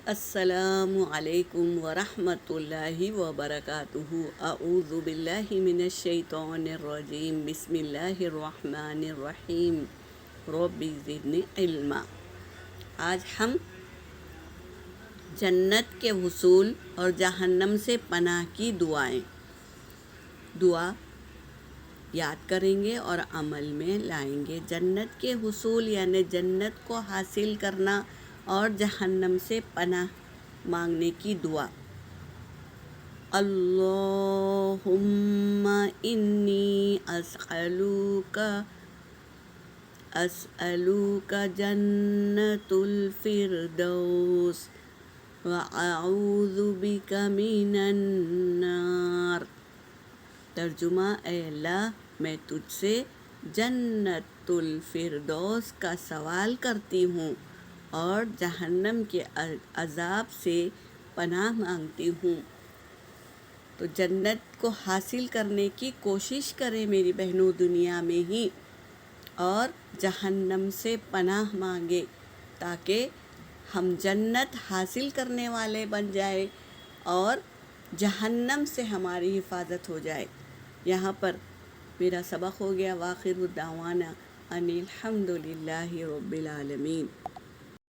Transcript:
السلام علیکم ورحمۃ اللہ وبرکاتہ۔ اعوذ باللہ من الشیطان الرجیم، بسم اللہ الرحمن الرحیم، رب زدنی علما۔ آج ہم جنت کے حصول اور جہنم سے پناہ کی دعا یاد کریں گے اور عمل میں لائیں گے۔ جنت کے حصول یعنی جنت کو حاصل کرنا اور جہنم سے پناہ مانگنے کی دعا۔ اللہم انی اسألوک جنت الفردوس واعوذ بک من النار۔ ترجمہ: اے اللہ، میں تجھ سے جنت الفردوس کا سوال کرتی ہوں اور جہنم کے عذاب سے پناہ مانگتی ہوں۔ تو جنت کو حاصل کرنے کی کوشش کریں میری بہنوں دنیا میں ہی، اور جہنم سے پناہ مانگے تاکہ ہم جنت حاصل کرنے والے بن جائیں اور جہنم سے ہماری حفاظت ہو جائے۔ یہاں پر میرا سبق ہو گیا۔ وآخر دعوانا ان الحمد للہ رب العالمین۔